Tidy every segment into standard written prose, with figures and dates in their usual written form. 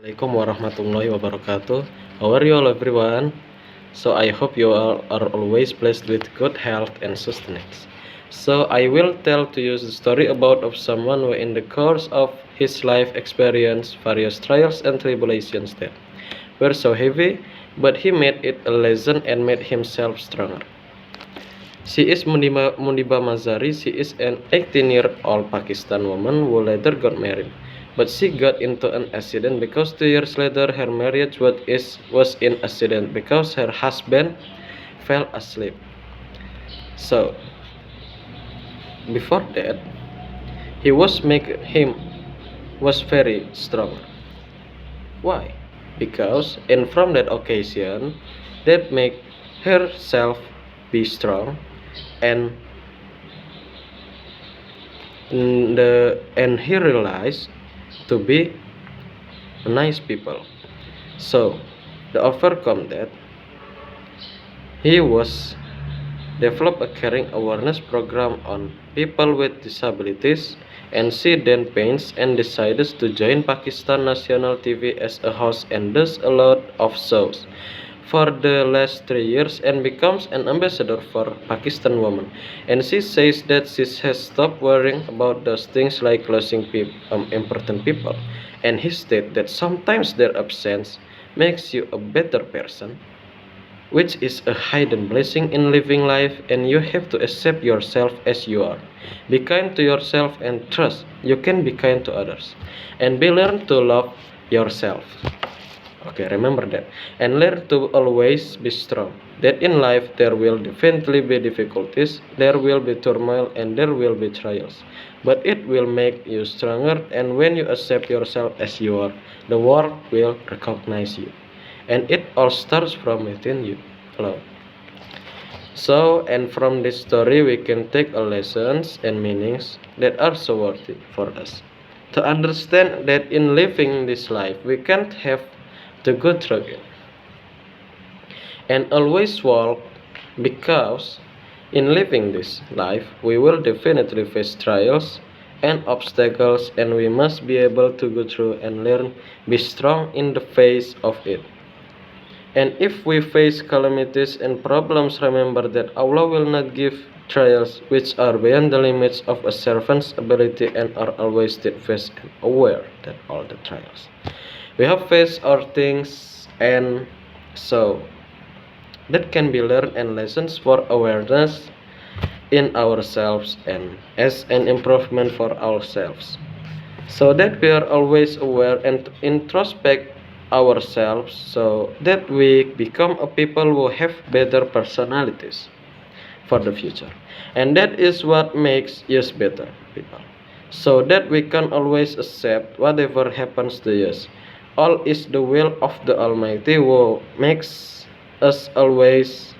Assalamualaikum warahmatullahi wabarakatuh. How are you all everyone? So I hope you all are always blessed with good health and sustenance. So I will tell to you the story about of someone who in the course of his life experienced various trials and tribulations that were so heavy, but he made it a lesson and made himself stronger. She is Muniba Mazari. She is an 18-year-old Pakistan woman who later got married. But she got into an accident because 2 years later her marriage was in accident because her husband fell asleep. So before that him was very strong. Why? Because and from that occasion that make herself be strong and and he realized to be nice people. So to overcome that, he was developed a caring awareness program on people with disabilities, and she then paints and decides to join Pakistan National TV as a host and does a lot of shows for the last 3 years and becomes an ambassador for Pakistan women. And she says that she has stopped worrying about those things like losing important people. And he stated that sometimes their absence makes you a better person, which is a hidden blessing in living life, and you have to accept yourself as you are. Be kind to yourself and trust you can be kind to others. And be learn to love yourself. Okay, remember that. And learn to always be strong. That in life there will definitely be difficulties, there will be turmoil, and there will be trials. But it will make you stronger, and when you accept yourself as you are, the world will recognize you. And it all starts from within you alone. So, and from this story we can take a lessons and meanings that are so worthy for us. To understand that in living this life we can't have to go through it and always walk, because in living this life we will definitely face trials and obstacles, and we must be able to go through and learn, be strong in the face of it. And if we face calamities and problems, remember that Allah will not give trials which are beyond the limits of a servant's ability, and are always steadfast and aware that all the trials we have faced are things, and so that can be learned and lessons for awareness in ourselves and as an improvement for ourselves, so that we are always aware and introspect ourselves, so that we become a people who have better personalities for the future. And that is what makes us better people, so that we can always accept whatever happens to us. All is the will of the Almighty, who makes us always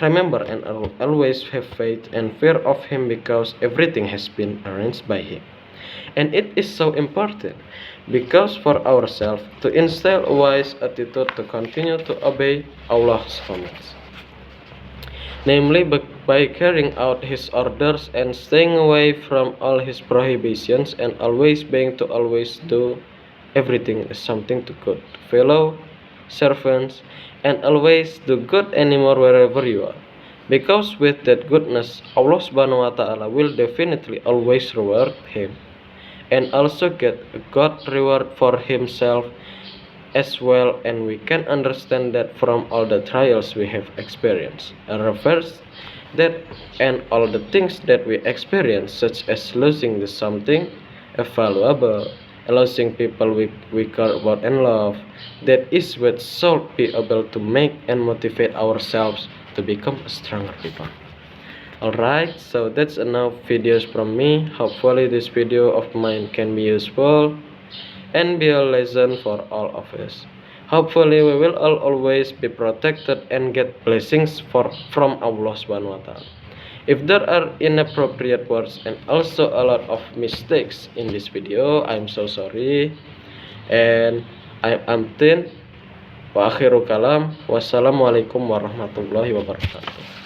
remember and always have faith and fear of Him, because everything has been arranged by Him. And it is so important because for ourselves to instill a wise attitude to continue to obey Allah's commands, namely by carrying out His orders and staying away from all His prohibitions, and always being to always do everything is something to good fellow servants, and always do good anymore wherever you are, because with that goodness Allah subhanahu wa ta'ala will definitely always reward him, and also get a God reward for himself as well. And we can understand that from all the trials we have experienced, and reverse that, and all the things that we experience, such as losing something valuable, losing people we care about and love, that is what should be able to make and motivate ourselves to become stronger people. Alright, so that's enough videos from me. Hopefully this video of mine can be useful and be a lesson for all of us. Hopefully we will all always be protected and get blessings from Allah subhanahu wa ta'ala. If there are inappropriate words and also a lot of mistakes in this video, I'm so sorry. And I'm Tin. Wa akhiru kalam. Wassalamualaikum warahmatullahi wabarakatuh.